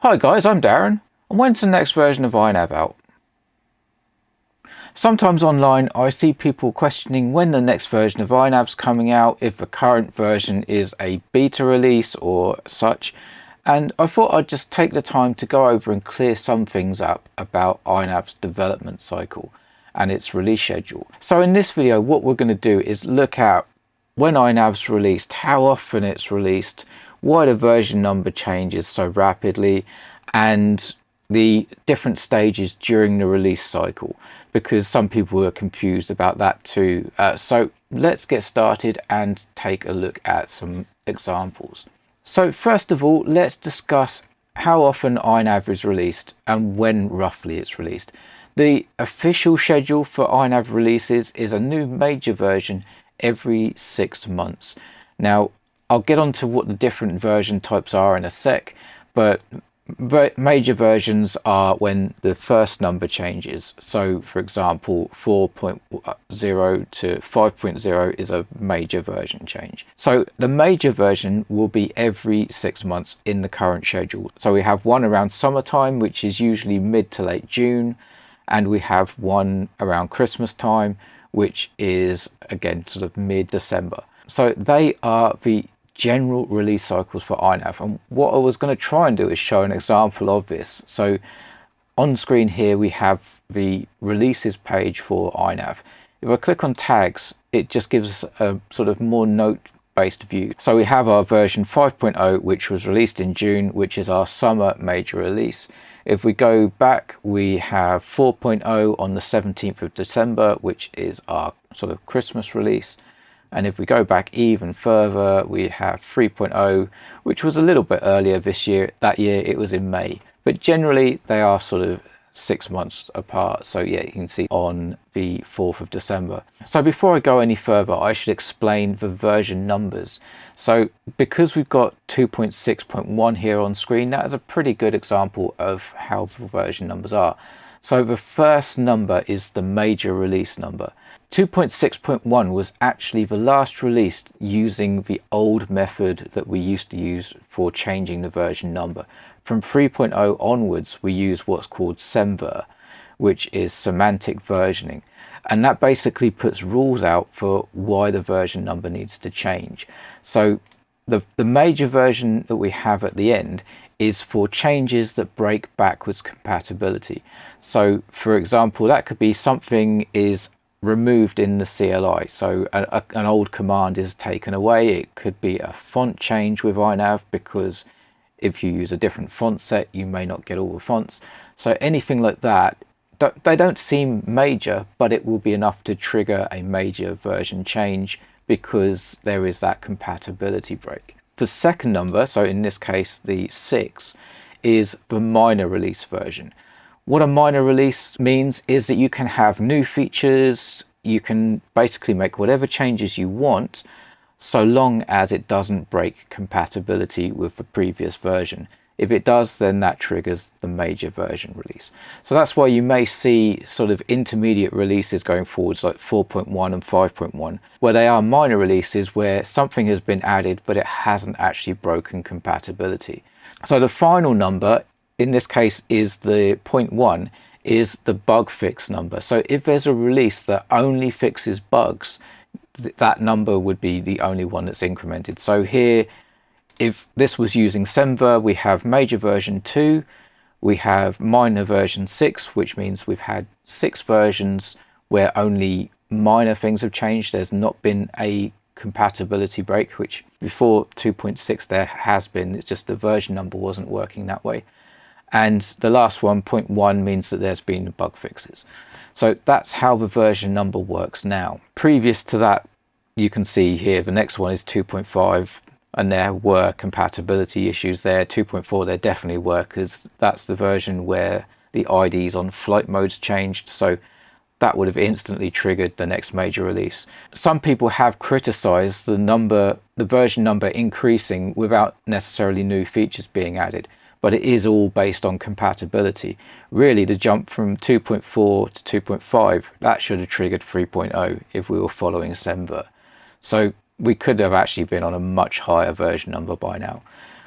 Hi guys, I'm Darren, and when's the next version of INAV out? Sometimes online I see people questioning when the next version of INAV's coming out, if the current version is a beta release or such, and I thought I'd just take the time to go over and clear some things up about INAV's development cycle and its release schedule. So in this video what we're going to do is look at when INAV's released, how often it's released, why the version number changes so rapidly, and the different stages during the release cycle, because some people were confused about that too. So let's get started and take a look at some examples. So first of all, let's discuss how often INAV is released and when roughly it's released. The official schedule for INAV releases is a new major version every 6 months. Now, I'll get on to what the different version types are in a sec, but major versions are when the first number changes. So for example, 4.0 to 5.0 is a major version change. So the major version will be every 6 months in the current schedule. So we have one around summertime, which is usually mid to late June, and we have one around Christmas time, which is again sort of mid-December. So they are the general release cycles for INAV, and what I was going to try and do is show an example of this. So on screen here we have the releases page for INAV. If I click on tags, it just gives us a sort of more note-based view. So we have our version 5.0, which was released in June, which is our summer major release. If we go back, we have 4.0 on the 17th of December, which is our sort of Christmas release. And if we go back even further, we have 3.0, which was a little bit earlier this year. That year it was in May. But generally they are sort of 6 months apart. So yeah, you can see on the 4th of December. So before I go any further, I should explain the version numbers. So because we've got 2.6.1 here on screen, that is a pretty good example of how the version numbers are. So the first number is the major release number. 2.6.1 was actually the last release using the old method that we used to use for changing the version number. From 3.0 onwards, we use what's called SEMVer, which is semantic versioning. And that basically puts rules out for why the version number needs to change. So the major version that we have at the end is for changes that break backwards compatibility. So for example, that could be something is removed in the CLI. So an old command is taken away. It could be a font change with INAV, because if you use a different font set, you may not get all the fonts. So anything like that, they don't seem major, but it will be enough to trigger a major version change because there is that compatibility break. The second number, so in this case the 6, is the minor release version. What a minor release means is that you can have new features, you can basically make whatever changes you want, so long as it doesn't break compatibility with the previous version. If it does, then that triggers the major version release. So that's why you may see sort of intermediate releases going forwards like 4.1 and 5.1, where they are minor releases where something has been added but it hasn't actually broken compatibility. So the final number in this case is the 0.1, is the bug fix number. So if there's a release that only fixes bugs, that number would be the only one that's incremented. So here, if this was using SEMVer, we have major version 2, we have minor version 6, which means we've had 6 versions where only minor things have changed. There's not been a compatibility break, which before 2.6 there has been. It's just the version number wasn't working that way. And the last one, 0.1, means that there's been bug fixes. So that's how the version number works now. Previous to that, you can see here the next one is 2.5, and there were compatibility issues there. 2.4 there definitely were, because that's the version where the IDs on flight modes changed, so that would have instantly triggered the next major release. Some people have criticized the version number increasing without necessarily new features being added, but it is all based on compatibility. Really, the jump from 2.4 to 2.5, that should have triggered 3.0 if we were following SEMVer. So we could have actually been on a much higher version number by now.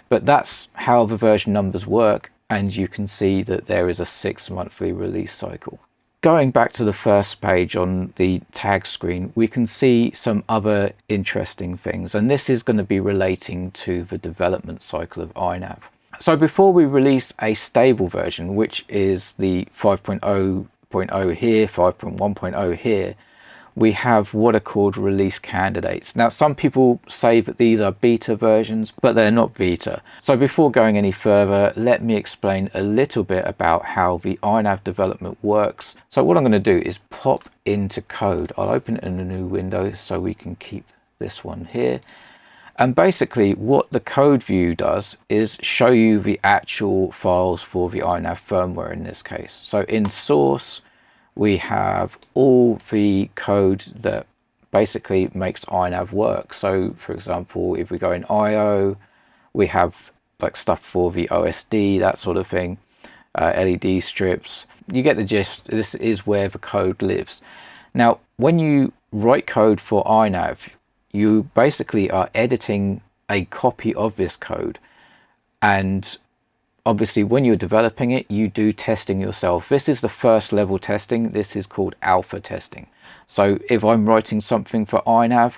But that's how the version numbers work, and you can see that there is a 6-monthly release cycle. Going back to the first page on the tag screen, we can see some other interesting things, and this is going to be relating to the development cycle of INAV. So before we release a stable version, which is the 5.0.0 here, 5.1.0 here, we have what are called release candidates. Now, some people say that these are beta versions, but they're not beta. So before going any further, let me explain a little bit about how the INAV development works. So what I'm going to do is pop into code. I'll open it in a new window so we can keep this one here. And basically what the code view does is show you the actual files for the INAV firmware in this case. So in source, we have all the code that basically makes INAV work. So for example, if we go in IO, we have like stuff for the OSD, that sort of thing, LED strips. You get the gist. This is where the code lives. Now, when you write code for INAV, you basically are editing a copy of this code, and obviously, when you're developing it, you do testing yourself. This is the first level testing. This is called alpha testing. So if I'm writing something for INAV,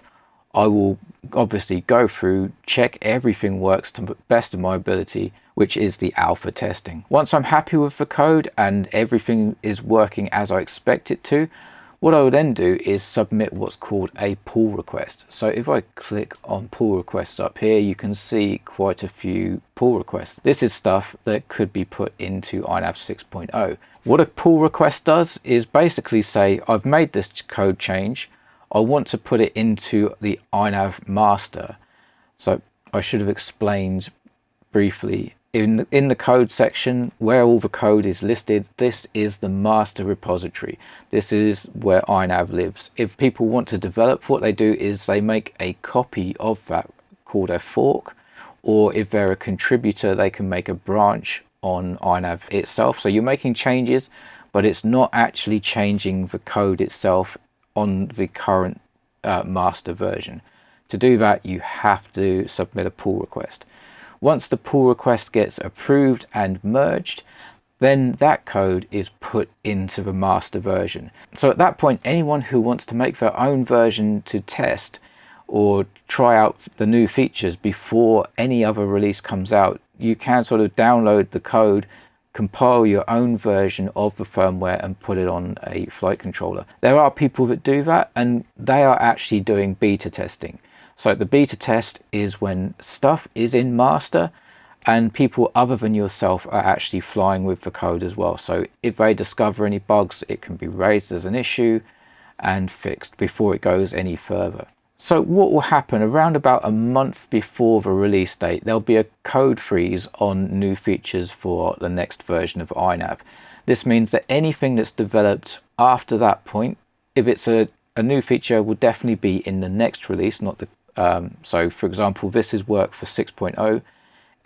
I will obviously go through, check everything works to the best of my ability, which is the alpha testing. Once I'm happy with the code and everything is working as I expect it to, what I will then do is submit what's called a pull request. So if I click on pull requests up here, you can see quite a few pull requests. This is stuff that could be put into INAV 6.0. What a pull request does is basically say, I've made this code change. I want to put it into the INAV master. So I should have explained briefly in the code section where all the code is listed. This is the master repository. This is where INAV lives. If people want to develop, what they do is they make a copy of that called a fork, or if they're a contributor, they can make a branch on INAV itself. So you're making changes, but it's not actually changing the code itself on the current master version. To do that, you have to submit a pull request. Once the pull request gets approved and merged, then that code is put into the master version. So at that point, anyone who wants to make their own version to test or try out the new features before any other release comes out, you can sort of download the code, compile your own version of the firmware and put it on a flight controller. There are people that do that, and they are actually doing beta testing. So the beta test is when stuff is in master and people other than yourself are actually flying with the code as well. So if they discover any bugs, it can be raised as an issue and fixed before it goes any further. So what will happen around about a month before the release date, there'll be a code freeze on new features for the next version of INAV. This means that anything that's developed after that point, if it's a new feature, will definitely be in the next release, not the so for example, this is work for 6.0.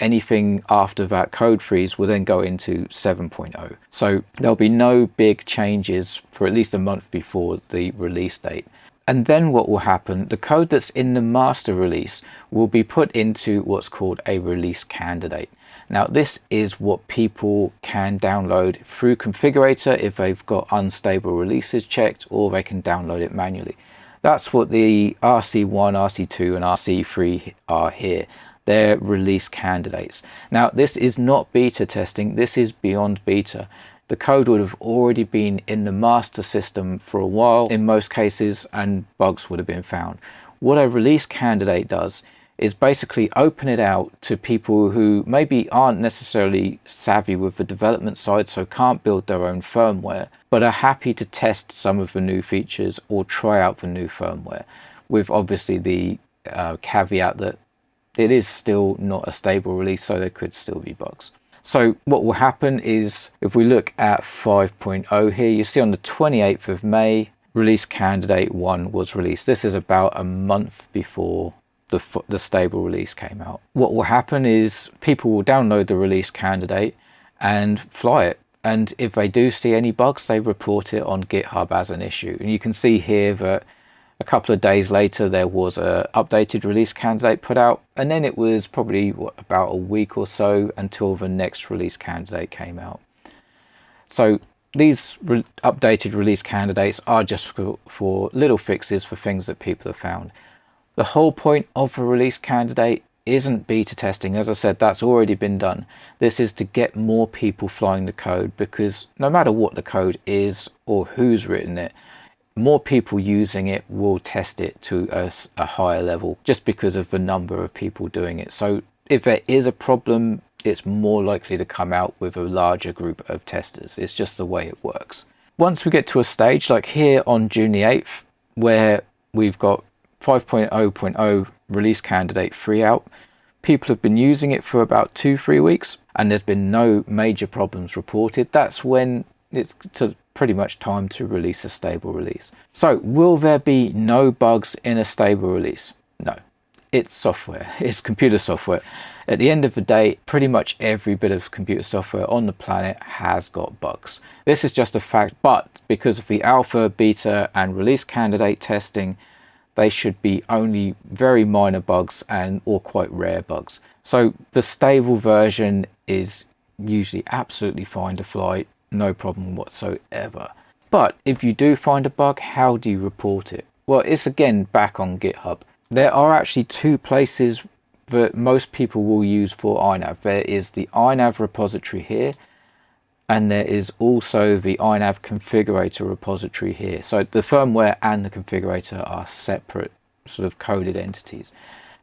Anything after that code freeze will then go into 7.0. So there'll be no big changes for at least a month before the release date. And then what will happen, the code that's in the master release will be put into what's called a release candidate. Now this is what people can download through Configurator if they've got unstable releases checked, or they can download it manually. That's what the RC1, RC2 and RC3 are here. They're release candidates. Now this is not beta testing, this is beyond beta. The code would have already been in the master system for a while in most cases, and bugs would have been found. What a release candidate does is basically open it out to people who maybe aren't necessarily savvy with the development side, so can't build their own firmware, but are happy to test some of the new features or try out the new firmware, with obviously the caveat that it is still not a stable release, so there could still be bugs. So what will happen is, if we look at 5.0 here, you see on the 28th of May, release candidate 1 was released. This is about a month before the stable release came out. What will happen is people will download the release candidate and fly it. And if they do see any bugs, they report it on GitHub as an issue. And you can see here that A couple of days later, there was a updated release candidate put out, and then it was probably about a week or so until the next release candidate came out. So these updated release candidates are just for little fixes for things that people have found. The whole point of a release candidate isn't beta testing. As I said, that's already been done. This is to get more people flying the code, because no matter what the code is or who's written it, more people using it will test it to a higher level just because of the number of people doing it. So if there is a problem, it's more likely to come out with a larger group of testers. It's just the way it works. Once we get to a stage like here on June the 8th, where we've got 5.0.0 release candidate 3 out, people have been using it for about 2-3 weeks and there's been no major problems reported. That's when it's pretty much time to release a stable release. So will there be no bugs in a stable release? No. It's software. It's computer software. At the end of the day, pretty much every bit of computer software on the planet has got bugs. This is just a fact, but because of the alpha, beta and release candidate testing, they should be only very minor bugs or quite rare bugs. So the stable version is usually absolutely fine to fly, no problem whatsoever. But if you do find a bug, how do you report it? Well, it's again back on GitHub. There are actually 2 places that most people will use for INAV. There is the INAV repository here, and there is also the INAV configurator repository here. So the firmware and the configurator are separate sort of coded entities.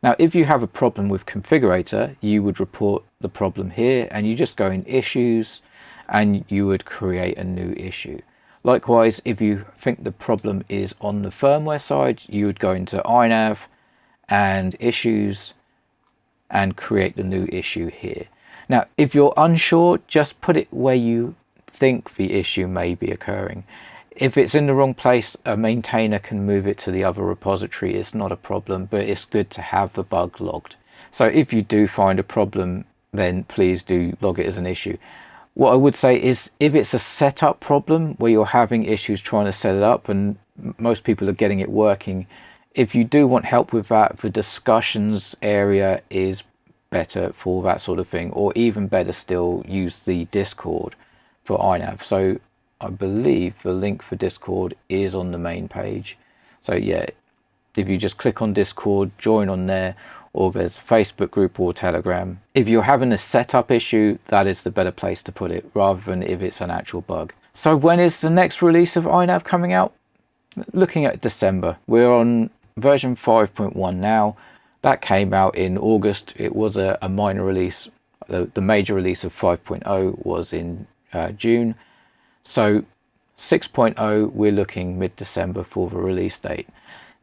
Now, if you have a problem with configurator, you would report the problem here, and you just go in issues and you would create a new issue. Likewise, if you think the problem is on the firmware side, you would go into INAV and issues and create the new issue here. Now, if you're unsure, just put it where you think the issue may be occurring. If it's in the wrong place, a maintainer can move it to the other repository. It's not a problem, but it's good to have the bug logged. So if you do find a problem, then please do log it as an issue. What I would say is, if it's a setup problem where you're having issues trying to set it up and most people are getting it working, if you do want help with that, the discussions area is better for that sort of thing, or even better still, use the Discord for INAV. So I believe the link for Discord is on the main page. So yeah, if you just click on Discord, join on there, or there's a Facebook group or Telegram. If you're having a setup issue, that is the better place to put it, rather than if it's an actual bug. So when is the next release of INAV coming out? Looking at December. We're on version 5.1 now. That came out in August. It was a minor release. The major release of 5.0 was in June. So 6.0, we're looking mid-December for the release date.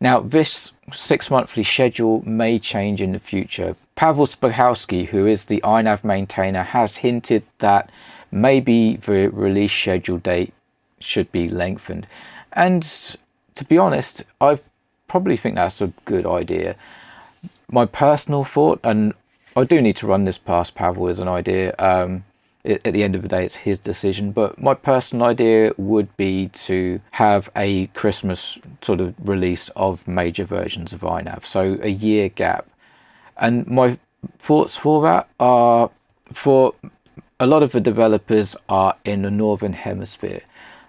Now, this 6-monthly schedule may change in the future. Pavel Spahowski, who is the INAV maintainer, has hinted that maybe the release schedule date should be lengthened. And to be honest, I probably think that's a good idea. My personal thought, and I do need to run this past Pavel as an idea, at the end of the day it's his decision, but my personal idea would be to have a Christmas sort of release of major versions of INAV, so a year gap. And my thoughts for that are, for a lot of the developers are in the Northern Hemisphere.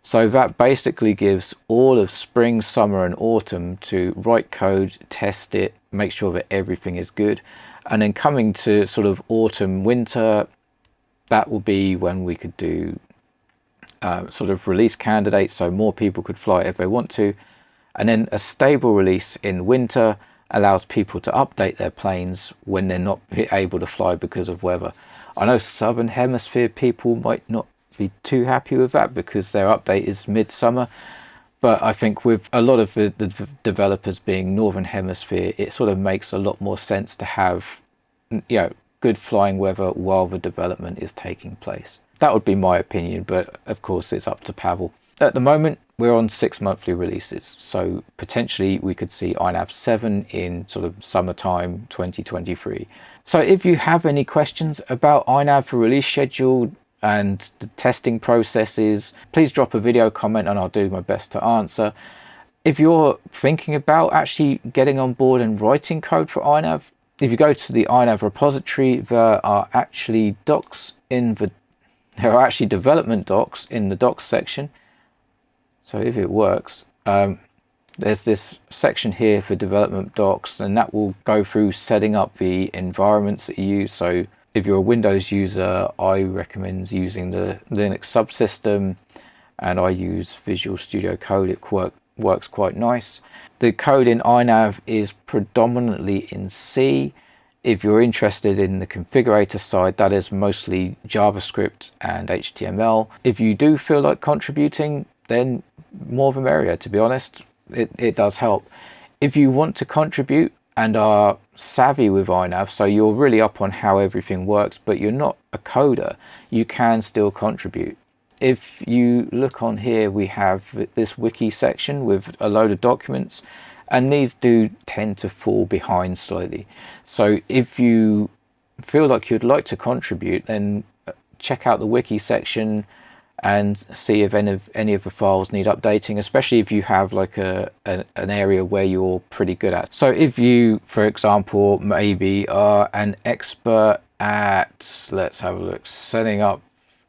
So that basically gives all of spring, summer and autumn to write code, test it, make sure that everything is good. And then coming to sort of autumn, winter, that will be when we could do sort of release candidates, so more people could fly if they want to. And then a stable release in winter allows people to update their planes when they're not able to fly because of weather. I know Southern Hemisphere people might not be too happy with that because their update is midsummer, but I think with a lot of the developers being Northern Hemisphere, it sort of makes a lot more sense to have, you know, good flying weather while the development is taking place. That would be my opinion, but of course it's up to Pavel. At the moment we're on 6 monthly releases, so potentially we could see INAV 7 in sort of summertime 2023. So if you have any questions about INAV for release schedule and the testing processes, please drop a video comment and I'll do my best to answer. If you're thinking about actually getting on board and writing code for INAV, if you go to the INAV repository, there are actually development docs in the docs section. So if it works, there's this section here for development docs, and that will go through setting up the environments that you use. So if you're a Windows user, I recommend using the Linux subsystem, and I use Visual Studio Code. It works quite nice. The code in INAV is predominantly in C. If you're interested in the configurator side, that is mostly JavaScript and HTML. If you do feel like contributing, then more the merrier, to be honest. It does help. If you want to contribute and are savvy with INAV, so you're really up on how everything works, but you're not a coder, you can still contribute. If you look on here, we have this wiki section with a load of documents, and these do tend to fall behind slightly. So if you feel like you'd like to contribute, then check out the wiki section and see if any of the files need updating, especially if you have like an area where you're pretty good at. So if you, for example, maybe are an expert at, let's have a look, setting up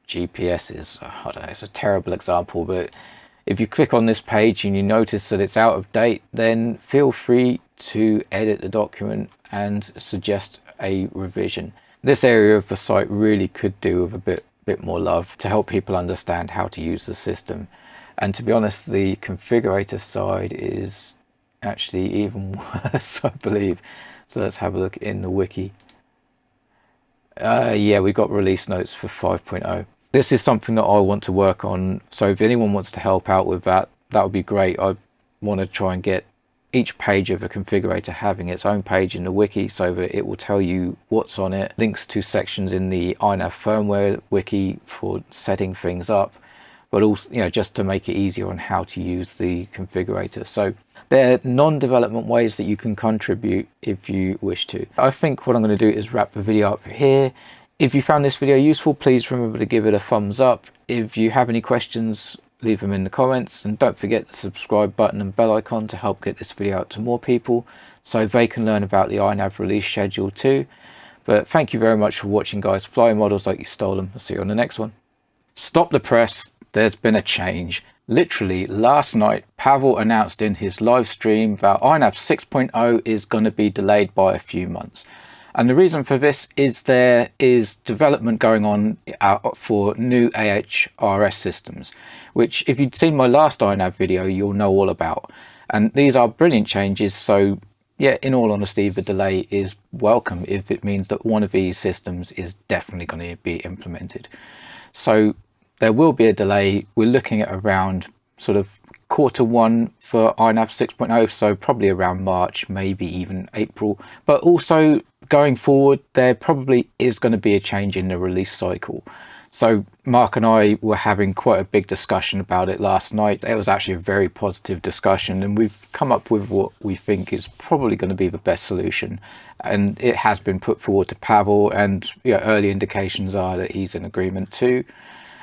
GPSs. I don't know, it's a terrible example, but if you click on this page and you notice that it's out of date, then feel free to edit the document and suggest a revision. This area of the site really could do with a bit more love to help people understand how to use the system. And to be honest, the configurator side is actually even worse, I believe. So let's have a look in the wiki. Yeah, we got release notes for 5.0. This is something that I want to work on. So if anyone wants to help out with that, that would be great. I want to try and get each page of a configurator having its own page in the wiki, so that it will tell you what's on it, links to sections in the INAV firmware wiki for setting things up, but also, you know, just to make it easier on how to use the configurator. So there are non-development ways that you can contribute if you wish to. I think what I'm going to do is wrap the video up here. If you found this video useful, please remember to give it a thumbs up. If you have any questions, leave them in the comments, and don't forget the subscribe button and bell icon to help get this video out to more people so they can learn about the INAV release schedule too. But thank you very much for watching, guys. Fly models like you stole them. I'll see you on the next one. Stop the press. There's been a change. Literally last night, Pavel announced in his live stream that INAV 6.0 is going to be delayed by a few months. And the reason for this is there is development going on for new AHRS systems, which if you'd seen my last INAV video, you'll know all about. And these are brilliant changes. So yeah, in all honesty, the delay is welcome if it means that one of these systems is definitely going to be implemented. So there will be a delay. We're looking at around sort of Q1 for INAV 6.0, so probably around March, maybe even April. But also going forward, there probably is going to be a change in the release cycle. So Mark and I were having quite a big discussion about it last night. It was actually a very positive discussion, and we've come up with what we think is probably going to be the best solution. And it has been put forward to Pavel, and early indications are that he's in agreement too.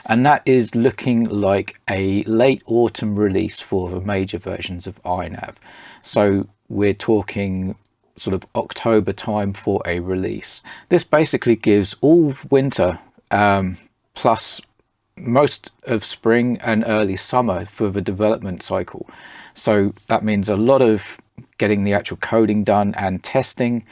And that is looking like a late autumn release for the major versions of INAV. So we're talking sort of October time for a release. This basically gives all winter plus most of spring and early summer for the development cycle. So that means a lot of getting the actual coding done and testing.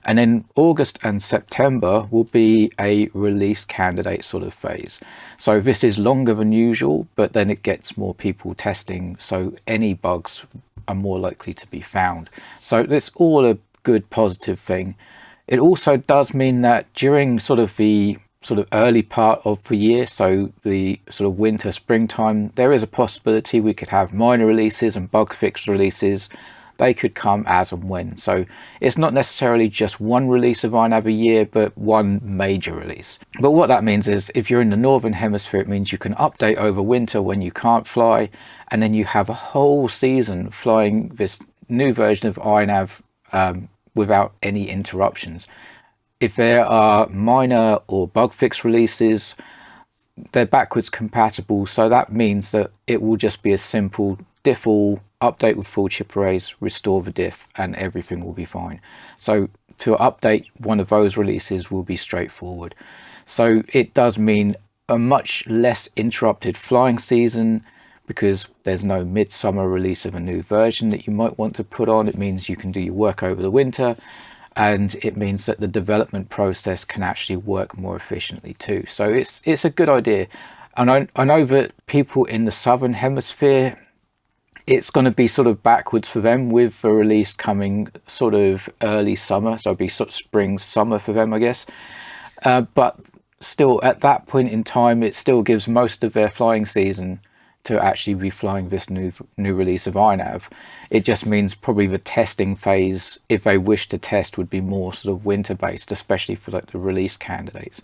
And then August and September will be a release candidate sort of phase. So this is longer than usual, but then it gets more people testing, so any bugs are more likely to be found. So it's all a good positive thing. It also does mean that during sort of the early part of the year, so the sort of winter, springtime, there is a possibility we could have minor releases and bug fix releases. They could come as and when. So it's not necessarily just one release of INAV a year, but one major release. But what that means is if you're in the Northern Hemisphere, it means you can update over winter when you can't fly, and then you have a whole season flying this new version of INAV without any interruptions. If there are minor or bug fix releases, they're backwards compatible. So that means that it will just be a simple diff all update with full chip arrays, restore the diff, and everything will be fine. So to update one of those releases will be straightforward. So it does mean a much less interrupted flying season, because there's no midsummer release of a new version that you might want to put on. It means you can do your work over the winter, and it means that the development process can actually work more efficiently too. So it's a good idea. And I know that people in the southern hemisphere, it's going to be sort of backwards for them, with the release coming sort of early summer, so it'll be sort of spring summer for them, I guess. But still, at that point in time, it still gives most of their flying season to actually be flying this new release of INAV. It just means probably the testing phase, if they wish to test, would be more sort of winter based, especially for like the release candidates.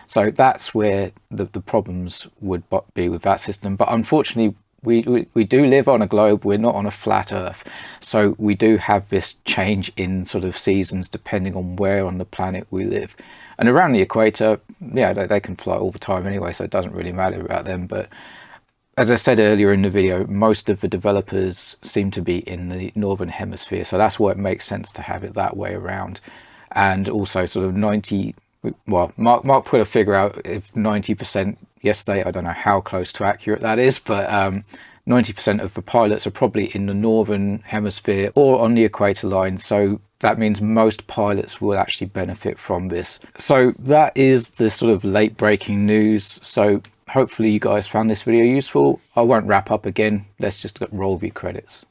So that's where the problems would be with that system. But unfortunately, we do live on a globe, we're not on a flat earth, so we do have this change in sort of seasons depending on where on the planet we live. And around the equator, yeah, they can fly all the time anyway, so it doesn't really matter about them. But as I said earlier in the video, most of the developers seem to be in the northern hemisphere, so that's why it makes sense to have it that way around. And also sort of 90, well, Mark put a figure out, if 90% yesterday, I don't know how close to accurate that is, but 90% of the pilots are probably in the northern hemisphere or on the equator line, so that means most pilots will actually benefit from this. So that is the sort of late breaking news. So hopefully you guys found this video useful. I won't wrap up again, let's just roll the credits.